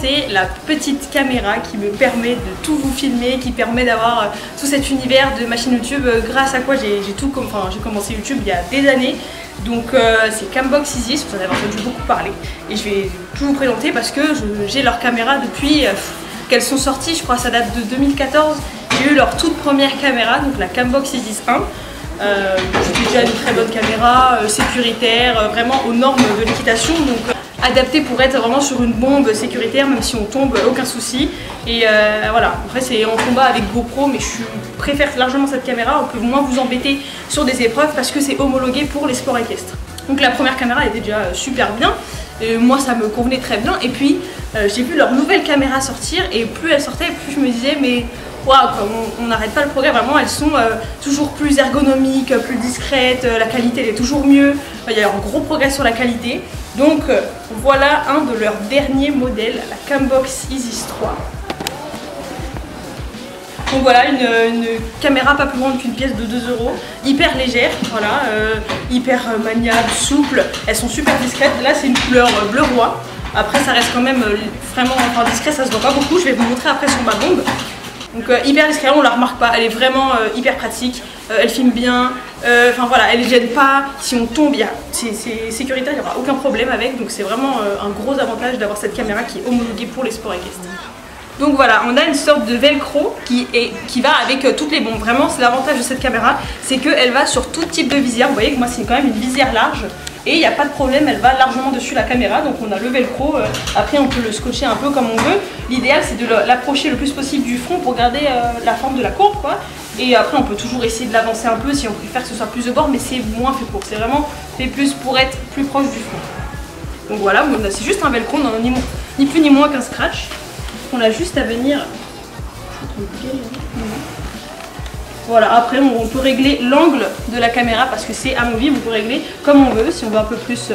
présenter la petite caméra qui me permet de tout vous filmer, qui permet d'avoir tout cet univers de ma chaîne YouTube, grâce à quoi j'ai commencé YouTube il y a des années. Donc c'est Cambox Isis, vous en avez entendu beaucoup parler et je vais tout vous présenter parce que j'ai leur caméra depuis qu'elles sont sorties, je crois que ça date de 2014. J'ai eu leur toute première caméra, donc la Cambox Isis 1. C'était déjà une très bonne caméra, sécuritaire, vraiment aux normes de l'équitation, donc adaptée pour être vraiment sur une bombe sécuritaire, même si on tombe, aucun souci. Et voilà, après c'est en combat avec GoPro, mais je préfère largement cette caméra, on peut moins vous embêter sur des épreuves parce que c'est homologué pour les sports équestres. Donc la première caméra était déjà super bien, et moi ça me convenait très bien, et puis j'ai vu leur nouvelle caméra sortir, et plus elle sortait, plus je me disais mais waouh, on n'arrête pas le progrès, vraiment elles sont toujours plus ergonomiques, plus discrètes, la qualité elle est toujours mieux, il y a un gros progrès sur la qualité. Donc voilà un de leurs derniers modèles, la Cambox Isis 3. Donc voilà, une caméra pas plus grande qu'une pièce de 2 €, hyper légère, voilà, hyper maniable, souple, elles sont super discrètes. Là c'est une couleur bleu roi, après ça reste quand même vraiment discret, ça se voit pas beaucoup, je vais vous montrer après sur ma bombe. Donc hyper discret, on la remarque pas, elle est vraiment hyper pratique, elle filme bien, enfin voilà, elle ne gêne pas, si on tombe, c'est sécuritaire, il n'y aura aucun problème avec, donc c'est vraiment un gros avantage d'avoir cette caméra qui est homologuée pour les sports équestres. Donc voilà, on a une sorte de velcro qui va avec toutes les bombes. Vraiment, c'est l'avantage de cette caméra, c'est qu'elle va sur tout type de visière. Vous voyez que moi c'est quand même une visière large et il n'y a pas de problème, elle va largement dessus la caméra. Donc on a le velcro, après on peut le scotcher un peu comme on veut. L'idéal c'est de l'approcher le plus possible du front pour garder la forme de la courbe, quoi. Et après on peut toujours essayer de l'avancer un peu si on préfère que ce soit plus de bord, mais c'est moins fait pour. C'est vraiment fait plus pour être plus proche du front. Donc voilà, c'est juste un velcro, on n'a ni plus ni moins qu'un scratch. On a juste à venir. Voilà, après on peut régler l'angle de la caméra parce que c'est amovible, on peut régler comme on veut, si on veut un peu plus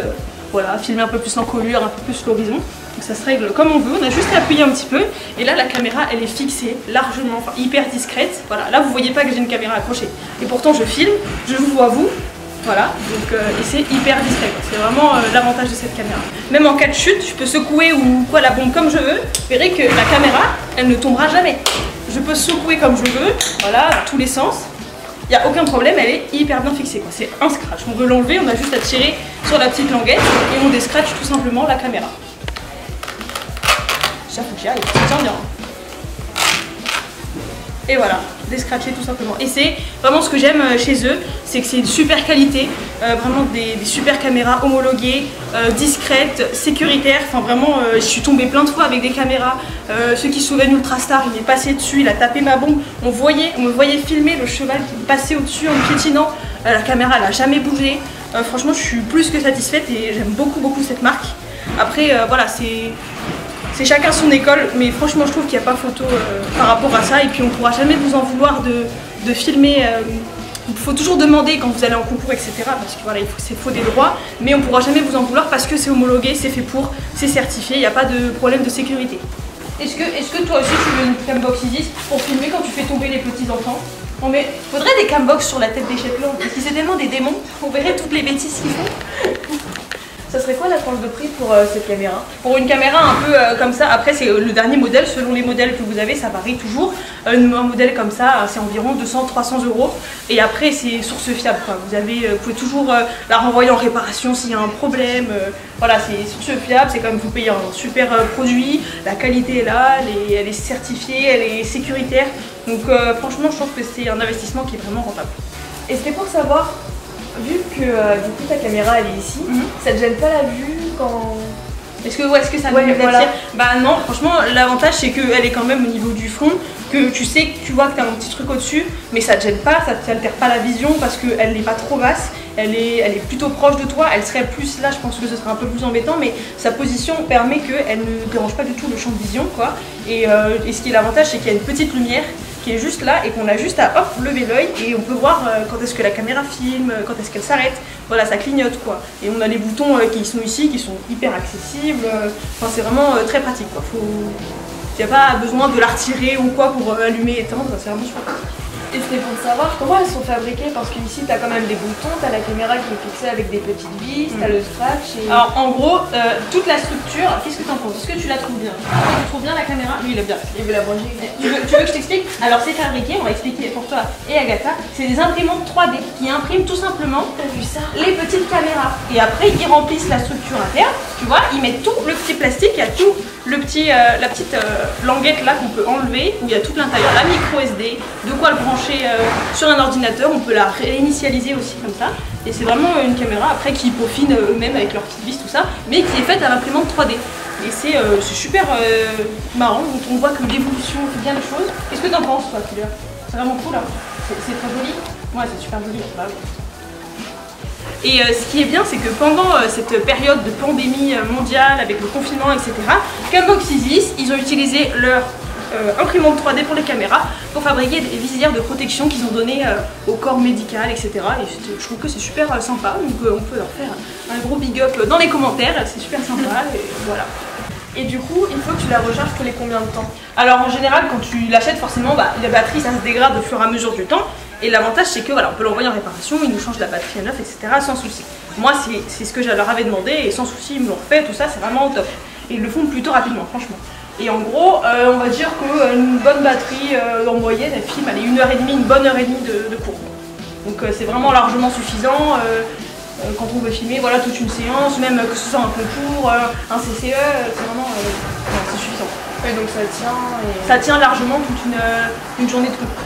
voilà, filmer un peu plus l'encolure, un peu plus l'horizon. Donc ça se règle comme on veut, on a juste à appuyer un petit peu et là la caméra elle est fixée largement, enfin hyper discrète. Voilà, là vous voyez pas que j'ai une caméra accrochée et pourtant je filme, je vous vois vous. Voilà, donc et c'est hyper discret, c'est vraiment l'avantage de cette caméra. Même en cas de chute, je peux secouer ou quoi la bombe comme je veux. Vous verrez que la caméra, elle ne tombera jamais. Je peux secouer comme je veux, voilà, dans tous les sens. Il n'y a aucun problème, elle est hyper bien fixée. C'est un scratch. On veut l'enlever, on a juste à tirer sur la petite languette et on descratch tout simplement la caméra. Ça faut que j'y aille, ça tient bien. Et voilà, descratcher tout simplement. Et c'est vraiment ce que j'aime chez eux, c'est que c'est une super qualité, vraiment des super caméras homologuées, discrètes, sécuritaires. Enfin vraiment, je suis tombée plein de fois avec des caméras. Ceux qui se souviennent Ultrastar, il est passé dessus, il a tapé ma bombe. On me voyait filmer le cheval qui passait au-dessus en piétinant. La caméra, elle n'a jamais bougé. Franchement, je suis plus que satisfaite et j'aime beaucoup cette marque. Après, voilà, c'est chacun son école, mais franchement je trouve qu'il n'y a pas photo par rapport à ça, et puis on ne pourra jamais vous en vouloir de filmer. Il faut toujours demander quand vous allez en concours, etc. Parce que voilà, c'est faut des droits, mais on ne pourra jamais vous en vouloir parce que c'est homologué, c'est fait pour, c'est certifié, il n'y a pas de problème de sécurité. Est-ce que toi aussi tu veux une Cambox Isis pour filmer quand tu fais tomber les petits enfants? On faudrait des Cambox sur la tête des Shetland, parce qu'ils c'est tellement des démons, on verrait toutes les bêtises qu'ils font. Ça serait quoi la tranche de prix pour cette caméra? Pour une caméra un peu comme ça, après c'est le dernier modèle, selon les modèles que vous avez, ça varie toujours. Un modèle comme ça, c'est environ 200-300 €. Et après c'est source fiable, quoi. Vous pouvez toujours la renvoyer en réparation s'il y a un problème. Voilà, c'est source fiable, c'est comme vous payez un super produit, la qualité est là, elle est certifiée, elle est sécuritaire. Donc franchement je trouve que c'est un investissement qui est vraiment rentable. Et c'était pour savoir, vu que du coup ta caméra elle est ici, ça te gêne pas la vue quand... Est-ce que ça me attire? Bah non, franchement l'avantage c'est qu'elle est quand même au niveau du front, que tu sais que tu vois que tu as un petit truc au-dessus, mais ça te gêne pas, ça t'altère pas la vision parce qu'elle n'est pas trop basse, elle est plutôt proche de toi, elle serait plus là, je pense que ce serait un peu plus embêtant, mais sa position permet qu'elle ne dérange pas du tout le champ de vision, quoi. Et ce qui est l'avantage c'est qu'il y a une petite lumière qui est juste là et qu'on a juste à hop lever l'œil et on peut voir quand est-ce que la caméra filme, quand est-ce qu'elle s'arrête, voilà, ça clignote, quoi. Et on a les boutons qui sont ici, qui sont hyper accessibles, enfin c'est vraiment très pratique, quoi. Il n'y a pas besoin de la retirer ou quoi pour allumer et éteindre, c'est vraiment super pratique. Et c'était pour savoir comment elles sont fabriquées, parce qu'ici t'as quand même des boutons, t'as la caméra qui est fixée avec des petites vis, t'as le scratch et... Alors en gros, toute la structure, qu'est-ce que t'en penses? Est-ce que tu la trouves bien? Tu trouves bien la caméra? Lui il aime bien. Il veut la brancher. Tu veux que je t'explique? Alors c'est fabriqué, on va expliquer pour toi et Agatha, c'est des imprimantes 3D qui impriment tout simplement les petites caméras. Et après ils remplissent la structure interne, tu vois, ils mettent tout le petit plastique, il y a tout le petit, la petite languette là qu'on peut enlever, où il y a tout l'intérieur, la micro SD, de quoi le brancher sur un ordinateur, on peut la réinitialiser aussi comme ça. Et c'est vraiment une caméra après qui peaufinent eux-mêmes avec leurs petites vis, tout ça, mais qui est faite à l'imprimante 3D. Et c'est super marrant, donc on voit que l'évolution fait bien les choses. Qu'est-ce que t'en penses toi, Claire? C'est vraiment cool, hein. C'est très joli. Ouais, c'est super joli. Bah, ouais. Et ce qui est bien, c'est que pendant cette période de pandémie mondiale, avec le confinement, etc., Cambox Isis, ils ont utilisé leur imprimante 3D pour les caméras pour fabriquer des visières de protection qu'ils ont données au corps médical, etc. Et je trouve que c'est super sympa, donc on peut leur faire un gros big up dans les commentaires, c'est super sympa, et voilà. Et du coup, il faut que tu la recharges tous les combien de temps? Alors en général, quand tu l'achètes, forcément, la batterie ça se dégrade au fur et à mesure du temps. Et l'avantage c'est que voilà, on peut l'envoyer en réparation, ils nous changent la batterie à neuf, etc. sans souci. Moi c'est ce que je leur avais demandé et sans souci ils me l'ont refait, tout ça c'est vraiment top. Et ils le font plutôt rapidement franchement. Et en gros, on va dire qu'une bonne batterie en moyenne, elle filme allez, 1h30, une bonne heure et demie de cours. Donc c'est vraiment largement suffisant. Quand on veut filmer voilà, toute une séance, même que ce soit un concours, un CCE, c'est vraiment c'est suffisant. Et donc ça tient et... Ça tient largement toute une journée de concours.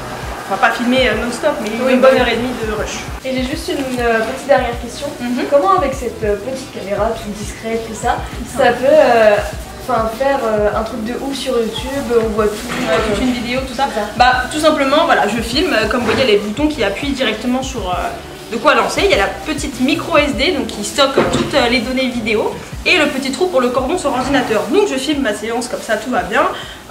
On va pas filmer non-stop, mais oui, une bonne heure et demie de rush. Et j'ai juste une petite dernière question. Comment avec cette petite caméra toute discrète, tout ça, ça peut faire un truc de ouf sur YouTube, on voit tout, toute une vidéo, tout ça. Bah tout simplement, voilà, je filme, comme vous voyez, les boutons qui appuient directement sur de quoi lancer. Il y a la petite micro SD donc qui stocke toutes les données vidéo et le petit trou pour le cordon sur l'ordinateur. Donc je filme ma séance comme ça, tout va bien.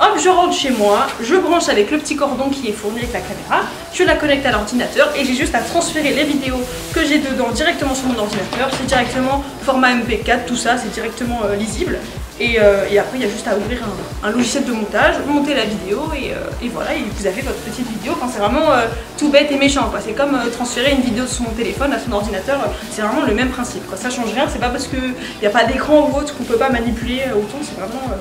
Hop, je rentre chez moi, je branche avec le petit cordon qui est fourni avec la caméra, je la connecte à l'ordinateur et j'ai juste à transférer les vidéos que j'ai dedans directement sur mon ordinateur. C'est directement format MP4, tout ça, c'est directement lisible. Et après il y a juste à ouvrir un logiciel de montage, monter la vidéo et voilà, et vous avez votre petite vidéo. Enfin, c'est vraiment tout bête et méchant quoi. C'est comme transférer une vidéo de son téléphone à son ordinateur, c'est vraiment le même principe quoi. Ça change rien, c'est pas parce qu'il n'y a pas d'écran ou autre qu'on peut pas manipuler autant, c'est vraiment